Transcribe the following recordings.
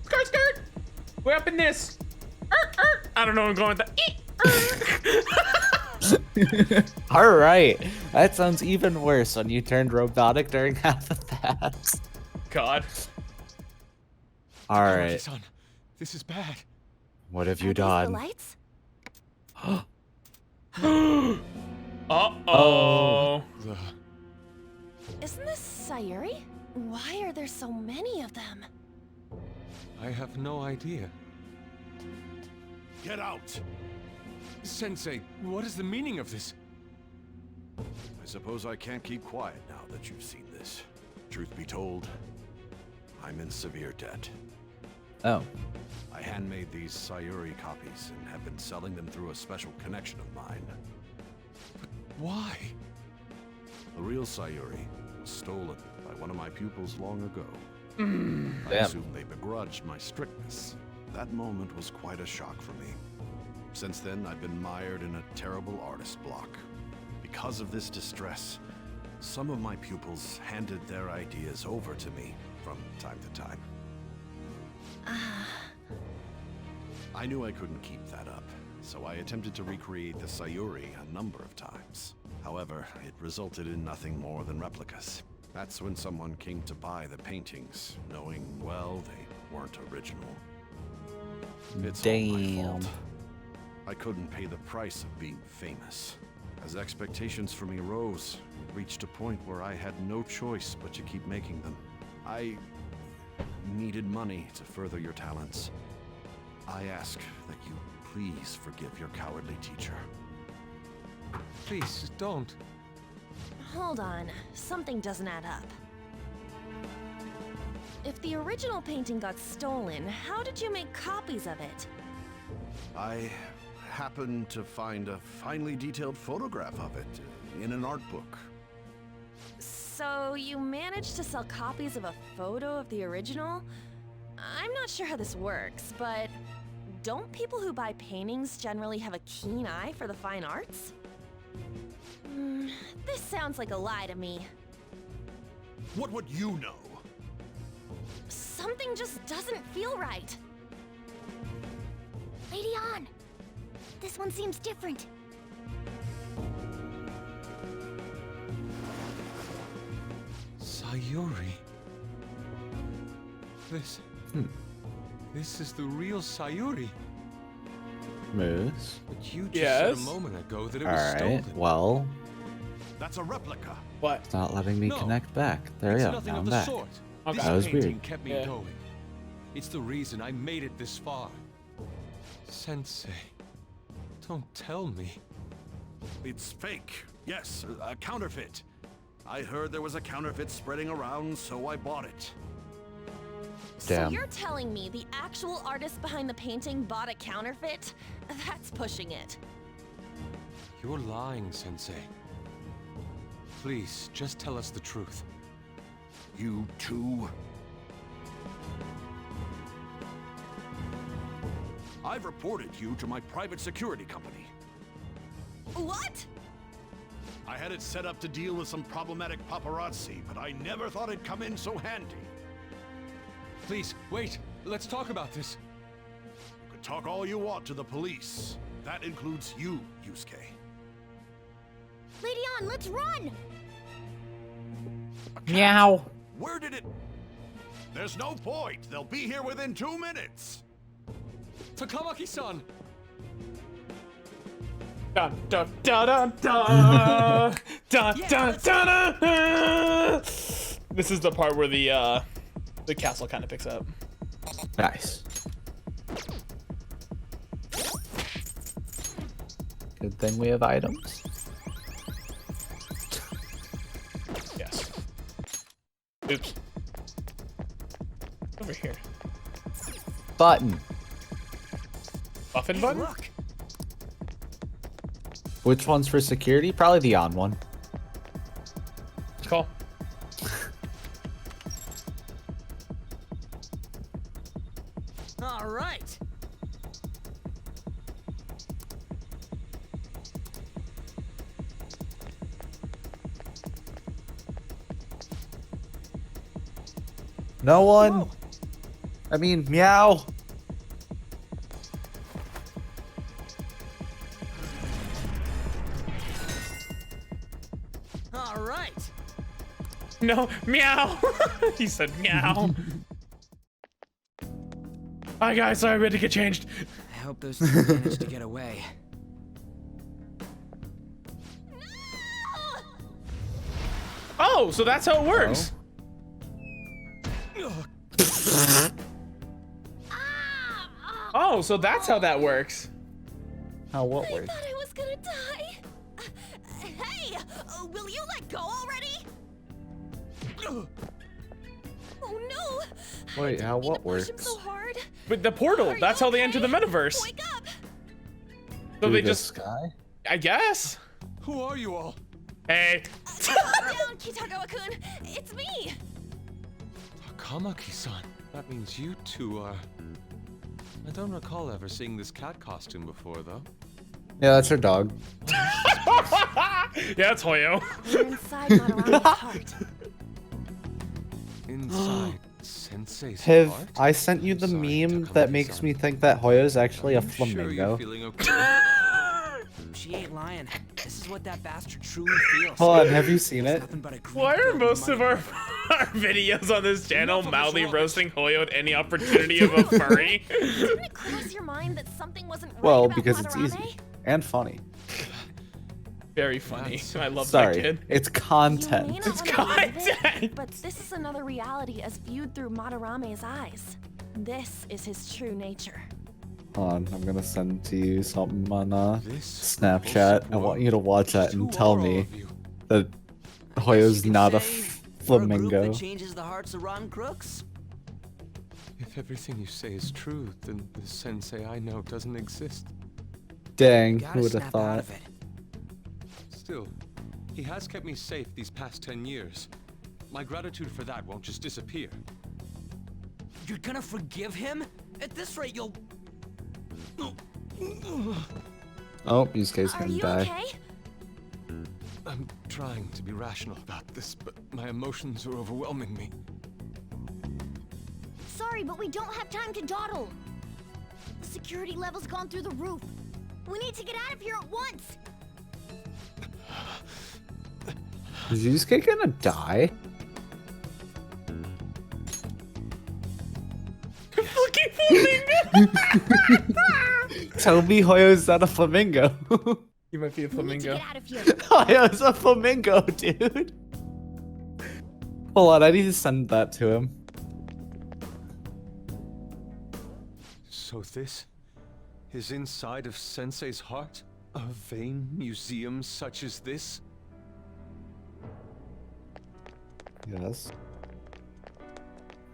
Skirt. We're up in this. I don't know where I'm going with that. All right. That sounds even worse when you turned robotic during half of that. God. All right. Son, this is bad. What have you Are these done? the lights? Uh-oh. Isn't this Sayuri? Why are there so many of them? I have no idea. Get out! Sensei, what is the meaning of this? I suppose I can't keep quiet now that you've seen this. Truth be told, I'm in severe debt. Oh. I handmade these Sayuri copies and have been selling them through a special connection of mine. Why? The real Sayuri was stolen by one of my pupils long ago. I Damn. assume they begrudged my strictness. That moment was quite a shock for me. Since then, I've been mired in a terrible artist block. Because of this distress, some of my pupils handed their ideas over to me from time to time. I knew I couldn't keep that up, so I attempted to recreate the Sayuri a number of times. However, it resulted in nothing more than replicas. That's when someone came to buy the paintings, knowing, well, they weren't original. It's all my Damn. fault. I couldn't pay the price of being famous. As expectations for me rose, it reached a point where I had no choice but to keep making them. I needed money to further your talents. I ask that you please forgive your cowardly teacher. Please, don't. Hold on, something doesn't add up. If the original painting got stolen, how did you make copies of it? I happened to find a finely detailed photograph of it in an art book. So you managed to sell copies of a photo of the original? I'm not sure how this works, but don't people who buy paintings generally have a keen eye for the fine arts? This sounds like a lie to me. What would you know? Something just doesn't feel right. Lady On! This one seems different. Sayuri. This is the real Sayuri. Moose. But you just Yes? said a moment ago that it All was right. stolen. Well, That's a replica. What? it's not letting me No. connect back. There It's we go. nothing Now of I'm the back. sort. Okay. This That was painting weird. kept me Yeah. going. It's the reason I made it this far. Sensei, don't tell me. It's fake. Yes, a counterfeit. I heard there was a counterfeit spreading around, so I bought it. Damn. So you're telling me the actual artist behind the painting bought a counterfeit? That's pushing it. You're lying, Sensei. Please, just tell us the truth. You too? I've reported you to my private security company. What? I had it set up to deal with some problematic paparazzi, but I never thought it'd come in so handy. Please, wait. Let's talk about this. You can talk all you want to the police. That includes you, Yusuke. Lady On, let's run! Meow. Where did it... There's no point. They'll be here within 2 minutes. Takamaki-san! Dun dun dun dun dun dun dun dun dun. This is the part where the castle kind of picks up. Nice. Good thing we have items. Yes. Oops. Over here. Button. Muffin button? Look! Which one's for security? Probably the on one. Call. All right. No one. Whoa. I mean, meow. All right. No, meow. He said meow. Hi guys, sorry we had to get changed. I hope those two managed to get away. Oh, so that's how it works. Oh, so that's how that works. How what I works? thought I was gonna die. Hey, will you let go already? Oh no! Wait, how what Push him works? so hard. But the portal, Are that's you how they enter the okay? metaverse. Wake up! So Through they the just, sky? I guess. Who are you all? Hey. Calm down, Kitagawa-kun. It's me. Takamaki-san. That means you two are... I don't recall ever seeing this cat costume before, though. Yeah, that's her dog. Yeah, it's Hoyo. We're inside Madarame's heart. Inside Sensei's Piv, heart? I sent you the Sorry, meme that makes Takamaki-san. me think that Hoyo's actually a Are you sure you're flamingo. feeling okay? She ain't lying. This is what that bastard truly feels. Hold on, have you seen It's it? nothing but a greed Why are filled most of our, motherfucker. our videos on this channel Enough of this mildly rubbish. roasting Hoyo at any opportunity of a furry? Didn't it cross your mind that something wasn't right Well, about because it's Madarame? easy. And funny. Very funny. I love that Sorry, kid. it's You may content. not It's wanna believe it, content. but this is another reality as viewed through Madarame's eyes. This is his true nature. Hold on, I'm gonna send to you something on This Snapchat. bullshit I want world. you to watch that and Who tell are all me of you? that I guess Hoyo's you could not a say we're a group flamingo. that changes the hearts of rotten crooks. If everything you say is true, then the sensei I know doesn't exist. Dang, Gotta who would have snap out thought? of it. Still, he has kept me safe these past 10 years. My gratitude for that won't just disappear. You're gonna forgive him? At this rate, you'll. Oh, Yusuke's Are gonna you die. okay? I'm trying to be rational about this, but my emotions are overwhelming me. Sorry, but we don't have time to dawdle. The security level's gone through the roof. We need to get out of here at once. Is Yusuke gonna die? Fucking flamingo. Tell me Hoyo's not a flamingo. You might be a We need to flamingo. get out of here. Hoyo's a flamingo, dude. Hold on, I need to send that to him. So this is inside of Sensei's heart? A vain museum such as this? Yes.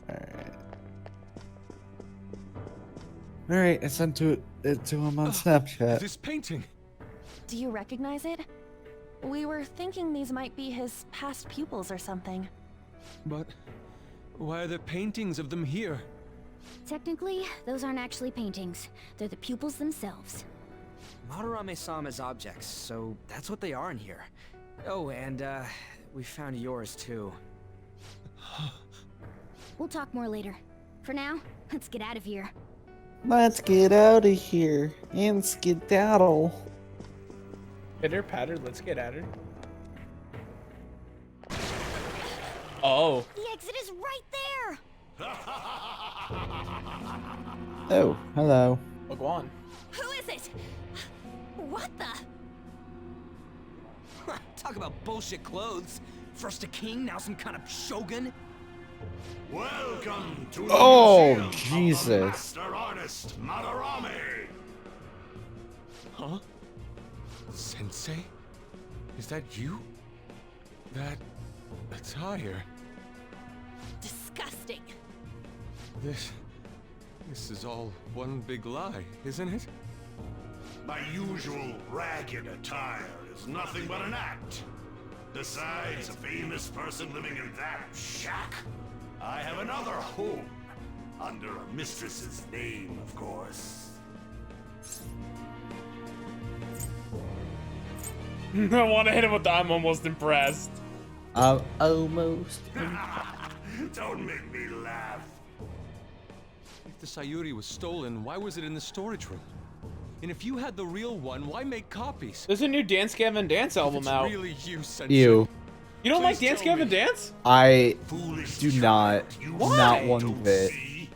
Alright. Alright, I sent it to him on Snapchat. This painting! Do you recognize it? We were thinking these might be his past pupils or something. But why are there paintings of them here? Technically, those aren't actually paintings. They're the pupils themselves. Madarame Sama's objects, so that's what they are in here. Oh, and we found yours too. We'll talk more later. For now, let's get out of here. Let's get out of here and skedaddle. Pitter patter, let's get at her. Oh. The exit is right there! Oh, hello. Oh, go on. Who is it? What the? Talk about bullshit clothes. First a king, now some kind of shogun. Welcome to Oh, the museum Jesus. of the master artist Madarame. Huh? Sensei? Is that you? That attire? Disgusting. This is all one big lie, isn't it? My usual ragged attire is nothing but an act. Besides a famous person living in that shack, I have another home. Under a mistress's name, of course. I want to hit him with the I'm almost impressed. I'm almost. Don't make me laugh. the Sayuri was stolen, why was it in the storage room? And if you had the real one, why make copies? There's a new Dance Gavin Dance album It's out. really you, Sensei. You. You don't like Please Dance tell Gavin me. Dance? I Foolish do child, not. you Not say one don't bit. see?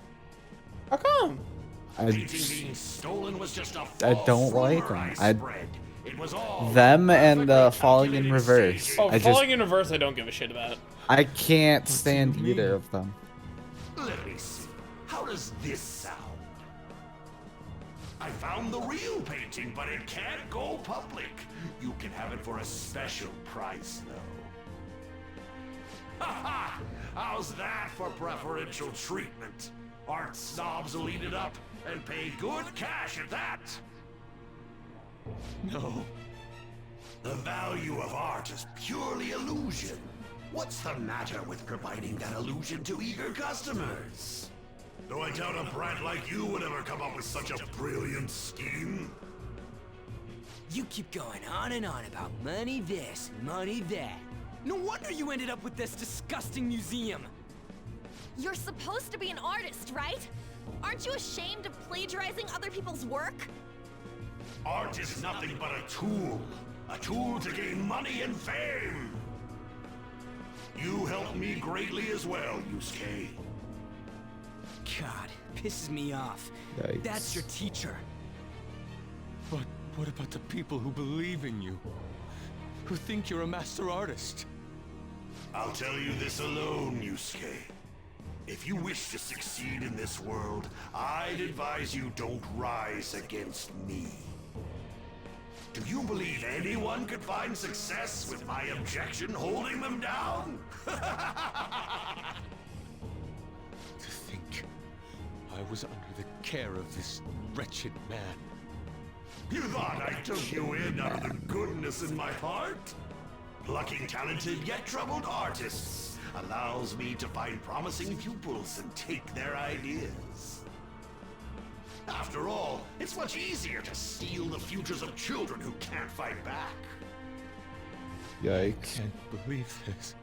How come? Painting being stolen was just a I false don't like rumor them. I spread. It was all Them and perfectly Falling in calculated Reverse. staging. Oh, I just- Falling in Reverse, I don't give a shit about. I can't do you stand mean? either of them. Let me see. How does this sound? I found the real painting, but it can't go public. You can have it for a special price, though. Ha ha! How's that for preferential treatment? Art snobs will eat it up and pay good cash at that. No. The value of art is purely illusion. What's the matter with providing that illusion to eager customers? Though I doubt a brat like you would ever come up with such a brilliant scheme. You keep going on and on about money this, money that. No wonder you ended up with this disgusting museum. You're supposed to be an artist, right? Aren't you ashamed of plagiarizing other people's work? Art is nothing but a tool to gain money and fame. You helped me greatly as well, Yusuke. God, pisses me off. Yikes. That's your teacher. But what about the people who believe in you? Who think you're a master artist? I'll tell you this alone, Yusuke. If you wish to succeed in this world, I'd advise you don't rise against me. Do you believe anyone could find success with my objection holding them down? To think I was under the care of this wretched man. You thought I took you in out of the goodness in my heart? Plucking talented yet troubled artists allows me to find promising pupils and take their ideas. After all, it's much easier to steal the futures of children who can't fight back. Yikes. Can't believe this.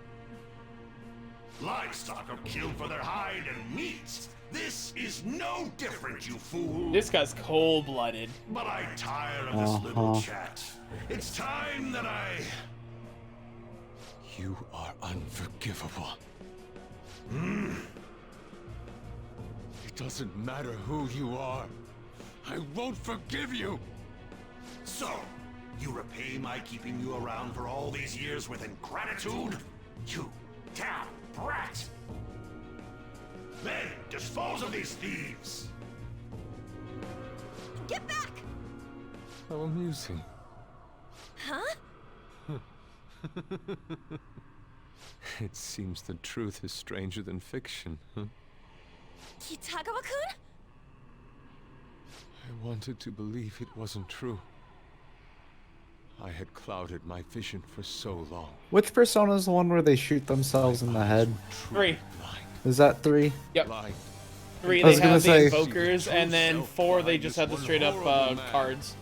Livestock are killed for their hide and meat. This is no different, you fool. This guy's cold-blooded. But I'm tired of this little chat. It's time that I... You are unforgivable. It doesn't matter who you are. I won't forgive you. So, you repay my keeping you around for all these years with ingratitude? You damn brat! Then, dispose of these thieves! Get back! How amusing. Huh? It seems the truth is stranger than fiction, huh? Kitagawa-kun? I wanted to believe it wasn't true. I had clouded my vision for so long. Which Persona is the one where they shoot themselves in the head? 3. Blind, Is that 3? Yep. blind. 3, I was they gonna have the say- invokers, and then 4, they just have the straight up cards.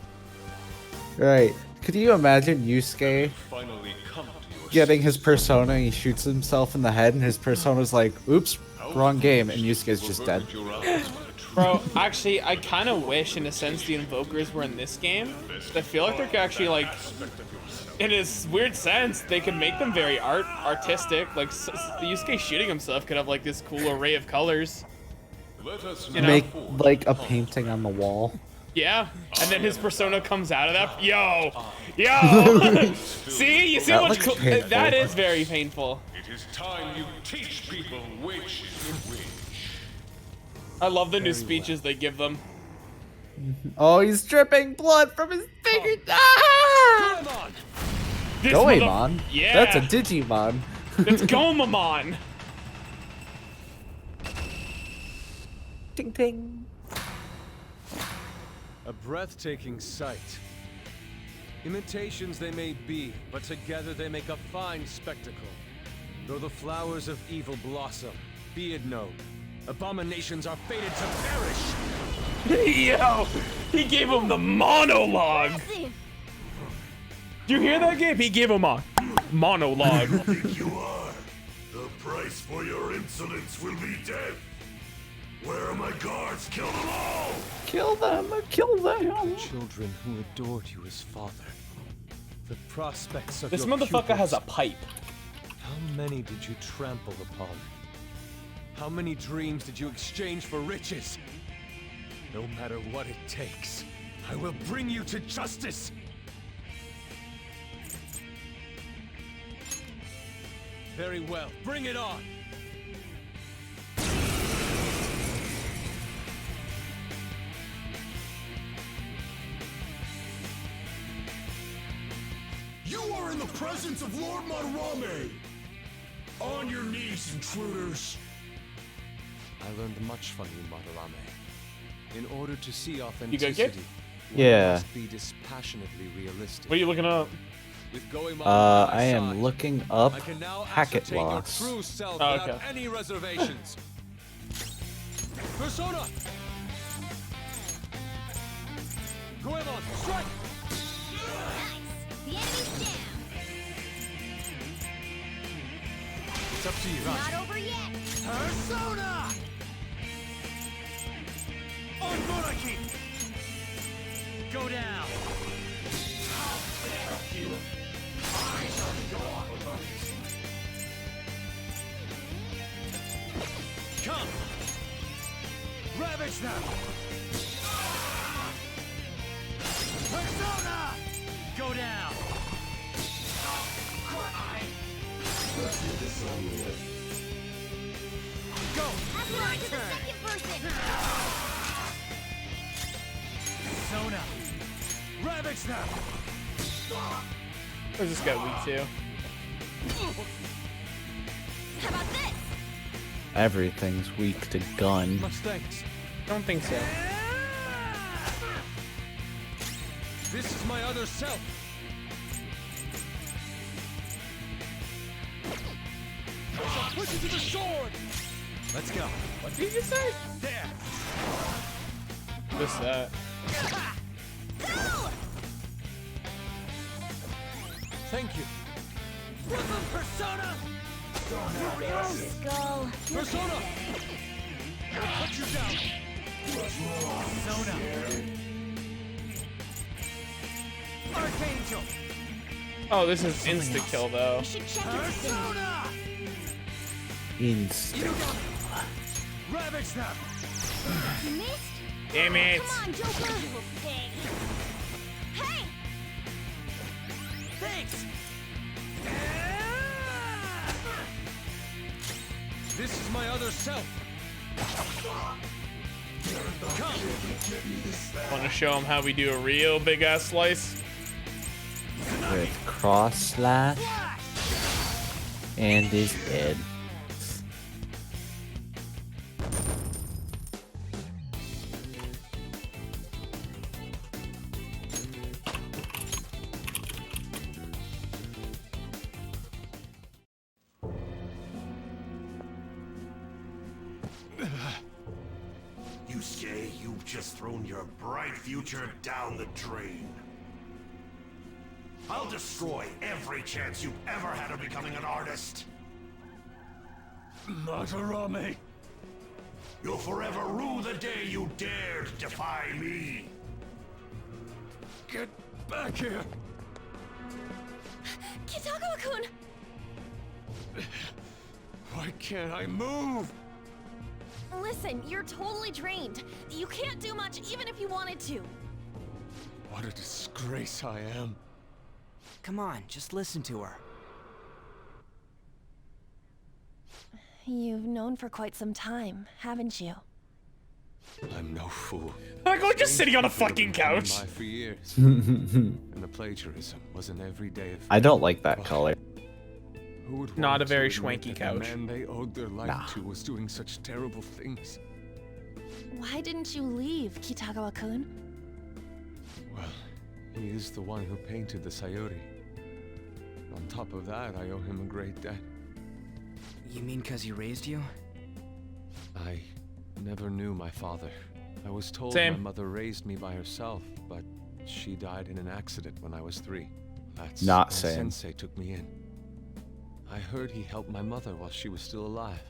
Right. Could you imagine Yusuke Finally come to your getting his Persona and he shoots himself in the head and his Persona's like, oops, wrong game, and Yusuke's just dead. Bro, actually, I kind of wish, in a sense, the invokers were in this game. I feel like they're actually, like, in a weird sense, they could make them very artistic. Like, Yusuke shooting himself could have, like, this cool array of colors. You know? Make like a painting on the wall. Yeah, and then his persona comes out of that. Yo! See? You see That how much looks cool? painful. That is very painful. It is time you teach people which is which. I love the new speeches they give them. Oh, he's dripping blood from his fingers. Ah! Come on! This Goemon? Yeah. That's a Digimon. It's Gomamon. Ting ting. A breathtaking sight. Imitations they may be, but together they make a fine spectacle. Though the flowers of evil blossom, be it known, abominations are fated to perish! Yo! He gave him the monologue. Impressive. Did you hear that, Gabe? He gave him a monologue. think you are. The price for your insolence will be death. Where are my guards? Kill them all! Kill them! Kill them! Children who adored you as father. The prospects of This your motherfucker has a pupils. pipe. How many did you trample upon? How many dreams did you exchange for riches? No matter what it takes, I will bring you to justice! Very well, bring it on! You are in the presence of Lord Madarame! On your knees, intruders! I learned much from you, Madarame. In order to see good, authenticity, kid? one Yeah. must be dispassionately realistic. What are you looking up? With Goemon on my I am side, looking up I can now packet ascertain your loss. true self Oh, without okay. any reservations. Persona! Goemon, strike! Nice. The enemy's down. It's up to you, Not over yet. Persona! On Muraki! Go down! Come! Ravage them! Persona! Go down! Go! After My to the turn! second person. Persona! Ravage them! Where's this guy weak to? How about this? Everything's weak to gun. Much thanks. Don't think so. This is my other self. I shall push you to the sword. Let's go. What did you say? There. What's that? Go! Thank you. Brooklyn Persona. Skull. Persona. I'll put you down. Persona. Archangel. Oh, this is insta kill though. We should check it. Persona. Instant. Ravage them. You missed? Damn it. Come on, Joker. Hey! Thanks. This is my other self. Come. Want to show him how we do a real big ass slice? With cross slash and is dead. Yusuke, you've just thrown your bright future down the drain. I'll destroy every chance you've ever had of becoming an artist. Madarame. You'll forever rue the day you dared defy me. Get back here. Kitagawa-kun! Why can't I move? Listen, you're totally drained. You can't do much even if you wanted to. What a disgrace I am. Come on, just listen to her. You've known for quite some time, haven't you? I'm no fool. Like, we're just sitting on a fucking couch. For years. And the plagiarism was an everyday affair. I don't like that color. Who would Not want a very to admit schwanky that the couch. man they owed their life Nah. to was doing such terrible things? Why didn't you leave, Kitagawa-kun? Well, he is the one who painted the Sayuri. On top of that, I owe him a great debt. You mean 'cause he raised you? I never knew my father. I was told Same. my mother raised me by herself, but she died in an accident when I was 3. That's Not when same. Sensei took me in. I heard he helped my mother while she was still alive.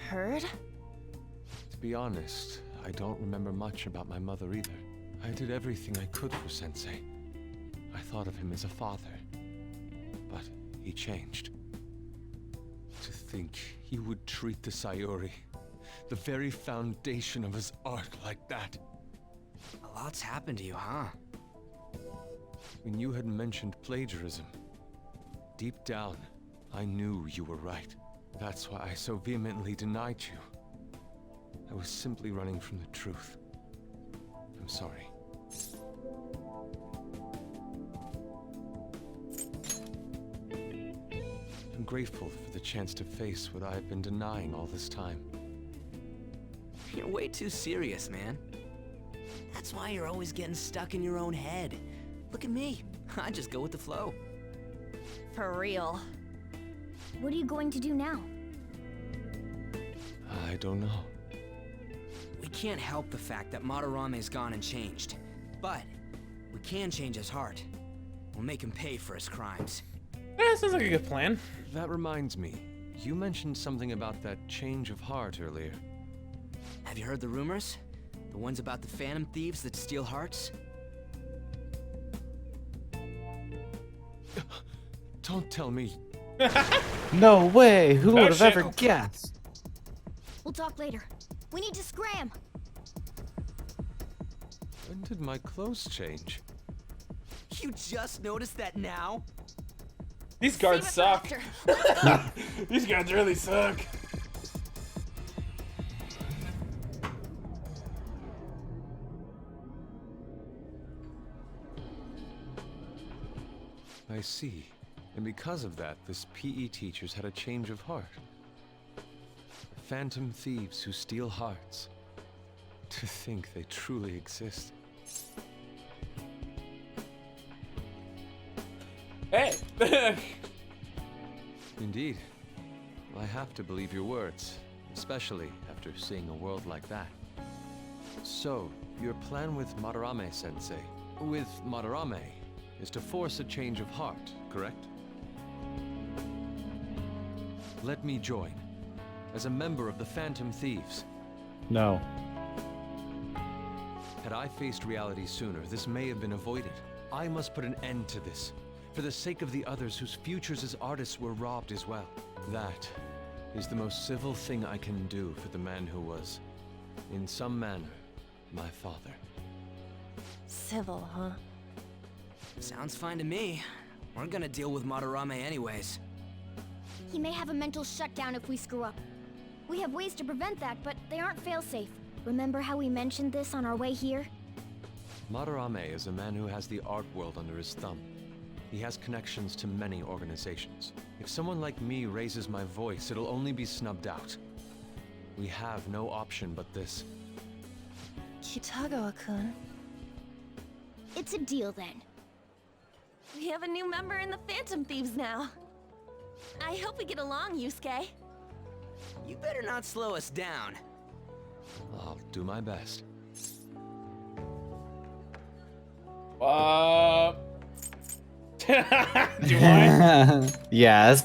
Heard? be honest, I don't remember much about my mother either. I did everything I could for Sensei. I thought of him as a father. But he changed. To think he would treat the Sayuri, the very foundation of his art, like that. A lot's happened to you, huh? When you had mentioned plagiarism, deep down, I knew you were right. That's why I so vehemently denied you. I was simply running from the truth. I'm sorry. I'm grateful for the chance to face what I have been denying all this time. You're way too serious, man. That's why you're always getting stuck in your own head. Look at me. I just go with the flow. For real. What are you going to do now? I don't know. We can't help the fact that Madarame's gone and changed. But we can change his heart. We'll make him pay for his crimes. Yeah, sounds like a good plan. That reminds me, you mentioned something about that change of heart earlier. Have you heard the rumors? The ones about the phantom thieves that steal hearts? Don't tell me. No way! Who Oh, would have shit. ever guessed? We'll talk later. We need to scram. When did my clothes change? You just noticed that now? These guards Save it suck. for after. These guards really suck. I see. And because of that, this PE teacher's had a change of heart. Phantom thieves who steal hearts. To think they truly exist. Hey. Indeed. I have to believe your words, especially after seeing a world like that. So, your plan with Madarame-sensei, with Madarame, is to force a change of heart, correct? Let me join, as a member of the Phantom Thieves. No. Had I faced reality sooner, this may have been avoided. I must put an end to this, for the sake of the others whose futures as artists were robbed as well. That is the most civil thing I can do for the man who was, in some manner, my father. Civil, huh? Sounds fine to me. We're gonna deal with Madarame anyways. He may have a mental shutdown if we screw up. We have ways to prevent that, but they aren't fail-safe. Remember how we mentioned this on our way here? Madarame is a man who has the art world under his thumb. He has connections to many organizations. If someone like me raises my voice, it'll only be snubbed out. We have no option but this. Kitagawa-kun. It's a deal then. We have a new member in the Phantom Thieves now. I hope we get along, Yusuke. You better not slow us down. I'll do my best. Do I? Yes.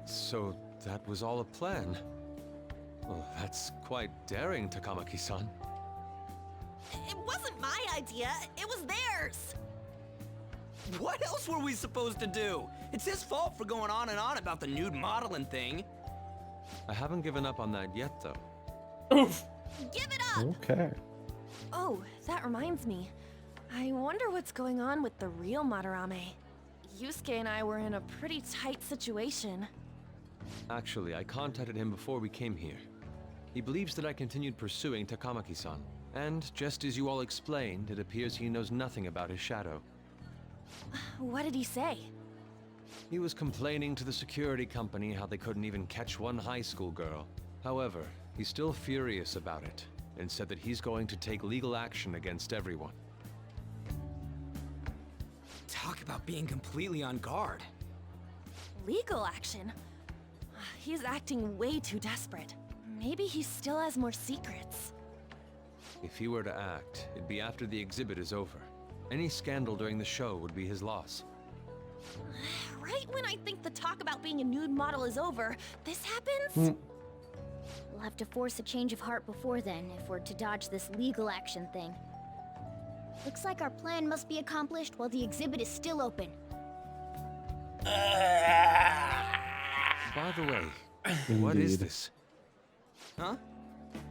So that was all a plan? Well, that's quite daring, Takamaki-san. It wasn't my idea, it was theirs. What else were we supposed to do? It's his fault for going on and on about the nude modeling thing. I haven't given up on that yet, though. Oof. Give it up! Okay. Oh, that reminds me. I wonder what's going on with the real Madarame. Yusuke and I were in a pretty tight situation. Actually, I contacted him before we came here. He believes that I continued pursuing Takamaki-san. And, just as you all explained, it appears he knows nothing about his shadow. What did he say? He was complaining to the security company how they couldn't even catch one high school girl. However, he's still furious about it, and said that he's going to take legal action against everyone. Talk about being completely on guard. Legal action? He's acting way too desperate. Maybe he still has more secrets. If he were to act, it'd be after the exhibit is over. Any scandal during the show would be his loss. Right when I think the talk about being a nude model is over, this happens? We'll have to force a change of heart before then if we're to dodge this legal action thing. Looks like our plan must be accomplished while the exhibit is still open. By the way, what is this? Huh?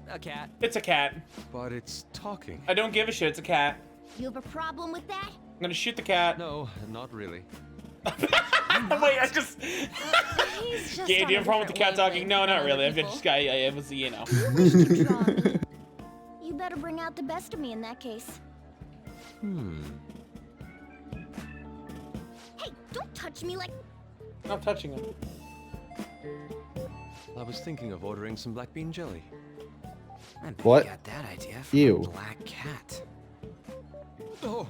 A cat. It's a cat. But it's talking. I don't give a shit. It's a cat. You have a problem with that? I'm gonna shoot the cat. No, not really. Wait, I just. He's just Gabe, on do you have a a problem with the cat different talking? No, not wavelength really. than I've other just got. It was, you know. You wish to draw me. You better bring out the best of me in that case. Hey, don't touch me like... Not touching him. I was thinking of ordering some black bean jelly. I bet What? you got that idea from Ew. a black cat. Oh.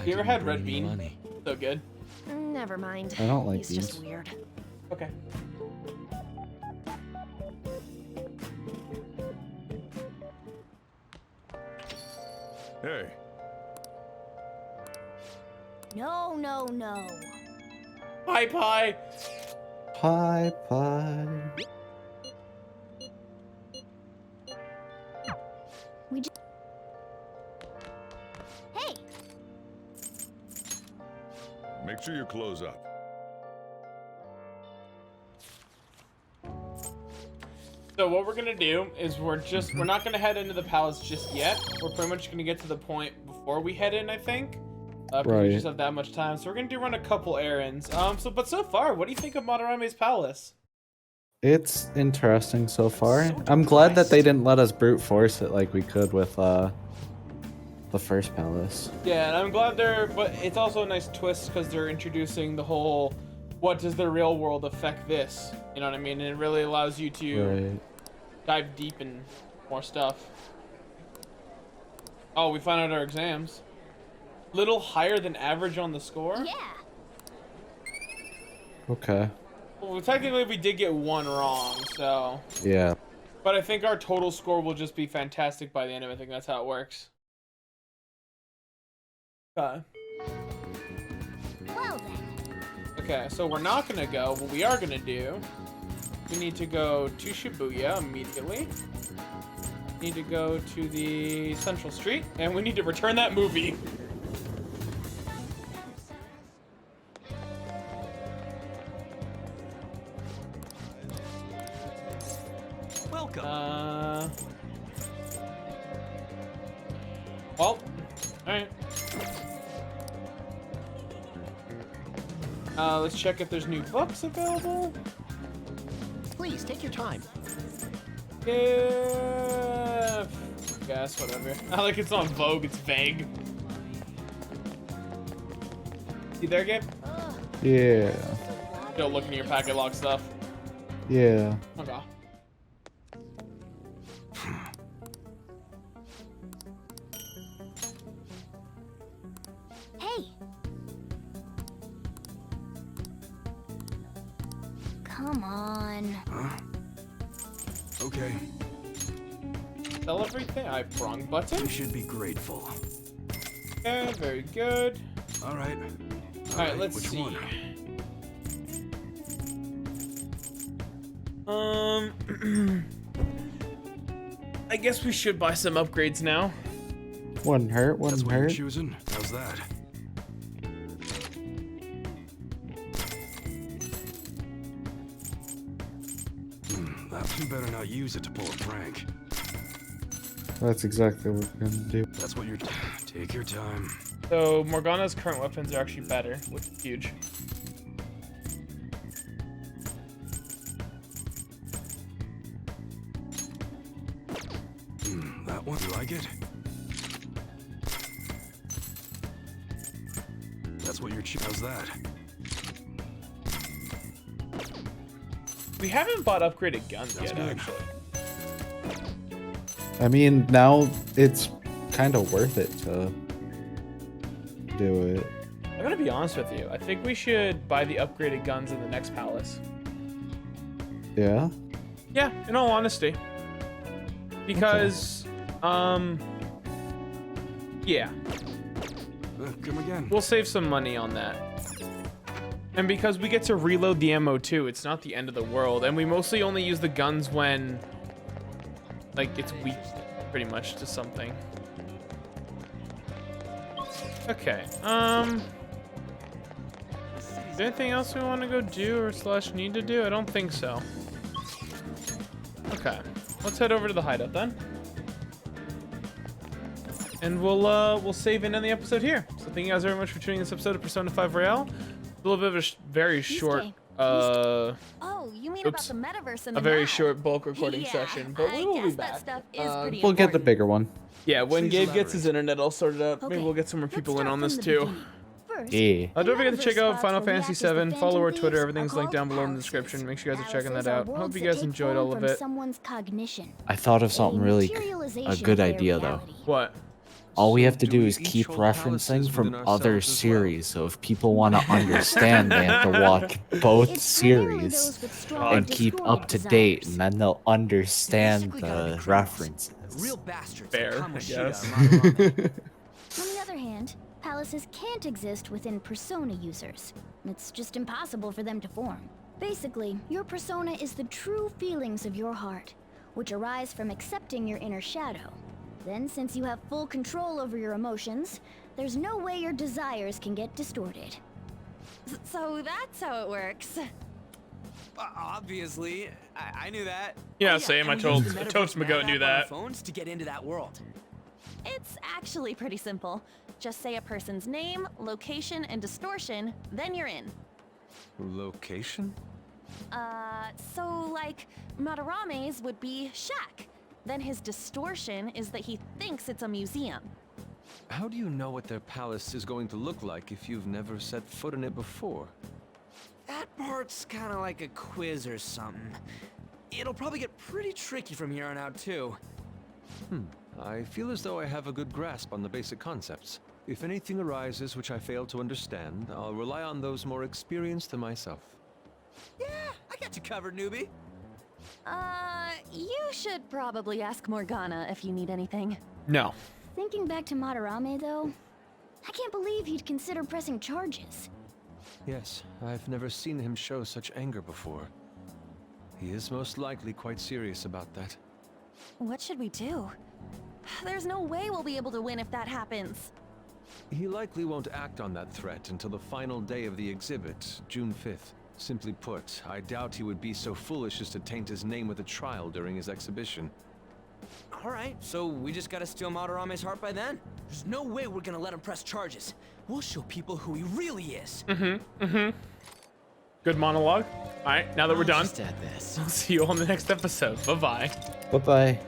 You ever had red red bean? Money. So good. Never mind. I don't like He's just beans. weird. Okay. Hey, No, no, no. Pie pie. Pie pie. We just... Hey! make sure you close up. So what we're gonna do is we're not gonna head into the palace just yet. We're pretty much gonna get to the point before we head in, I think. Because we Right. just have that much time. So we're gonna run a couple errands. But so far, what do you think of Madarame's palace? It's interesting so far. So I'm glad that they depressed. didn't let us brute force it like we could with the first palace. Yeah, and I'm glad but it's also a nice twist because they're introducing the whole, what does the real world affect this? You know what I mean? And it really allows you to Right. dive deep in more stuff. Oh, we found out our exams. Little higher than average on the score? Yeah! Okay. Well, technically we did get one wrong, so. Yeah. But I think our total score will just be fantastic by the end of it. I think that's how it works. Well then. Okay, so we're not gonna go. What we are gonna do, we need to go to Shibuya immediately. Need to go to the Central Street, and we need to return that movie. Welcome. Well, alright. Let's check if there's new books available. Please take your time. Yeah, guess whatever. I like it's on Vogue. It's vague. You there, Gabe? Yeah. Still looking at your packet log stuff. Yeah. Okay. Hey! Come on. Okay, Sell everything. I wrong button. you should be grateful. Okay, very good. All right. All right, let's which see. one? I guess we should buy some upgrades now. Wouldn't hurt, That's wouldn't what you're hurt. choosing? How's that? You better not use it to pull a prank. That's exactly what we're gonna do. That's what you're... Take your time. So Morgana's current weapons are actually better, which is huge. That one, you like it? That's what you're how's that? We haven't bought upgraded guns That's yet, good. actually. I mean, now it's kind of worth it to do it. I'm gonna be honest with you. I think we should buy the upgraded guns in the next palace. Yeah? Yeah, in all honesty. Because, yeah, Come again. we'll save some money on that. And because we get to reload the ammo too, it's not the end of the world. And we mostly only use the guns when, like, it's weak, pretty much, to something. Okay, is there anything else we want to go do or slash need to do? I don't think so. Okay, let's head over to the hideout then. And we'll save in on the episode here. So thank you guys very much for tuning in this episode of Persona 5 Royale. A little bit of a very short, Oh, you mean oops. about the metaverse and a the very map. short bulk recording Yeah, session, but we will I be guess that back. stuff is pretty We'll get the important. bigger one. Yeah, when Please Gabe gets his elaborate. internet all sorted out, maybe Okay, we'll get some more let's people in start on from this the too. beginning. First, Yeah. Don't forget to metaverse check out spots Final where we Fantasy act as the VII. Follow our Phantom Twitter. Thieves Everything's are linked down called below in the palaces. description. Make sure you guys are checking Palaces that are out. Hope worlds you that guys take enjoyed form all of from it. Someone's cognition. I thought of something really a good idea though. What? All we So have to do do we is each keep hold referencing palaces from within other ourselves as well? series. So if people want to understand, they have to watch both It's primarily series those with strong and keep discordant up to date, desires. and then they'll understand Basically gotta be the criminals. references. Real bastards Fair, like I Kamoshida guess. or Madarame. On the other hand, palaces can't exist within persona users. It's just impossible for them to form. Basically, your persona is the true feelings of your heart, which arise from accepting your inner shadow. Then, since you have full control over your emotions, there's no way your desires can get distorted. So that's how it works. Obviously, I knew that. Yeah, Oh, same. and I we use told the Toast Metaverse McGoat Map knew app on our that. phones to get into that world. It's actually pretty simple. Just say a person's name, location, and distortion, then you're in. Location? So like, Madarame's would be shack. Then his distortion is that he thinks it's a museum. How do you know what their palace is going to look like if you've never set foot in it before? That part's kind of like a quiz or something. It'll probably get pretty tricky from here on out, too. I feel as though I have a good grasp on the basic concepts. If anything arises which I fail to understand, I'll rely on those more experienced than myself. Yeah, I got you covered, newbie. You should probably ask Morgana if you need anything. No. Thinking back to Madarame, though, I can't believe he'd consider pressing charges. Yes, I've never seen him show such anger before. He is most likely quite serious about that. What should we do? There's no way we'll be able to win if that happens. He likely won't act on that threat until the final day of the exhibit, June 5th. Simply put, I doubt he would be so foolish as to taint his name with a trial during his exhibition. Alright, so we just gotta steal Madarame's heart by then? There's no way we're gonna let him press charges. We'll show people who he really is. Good monologue. All right, now that we're done, Just at this. I'll see you on the next episode. Bye-bye. Bye bye.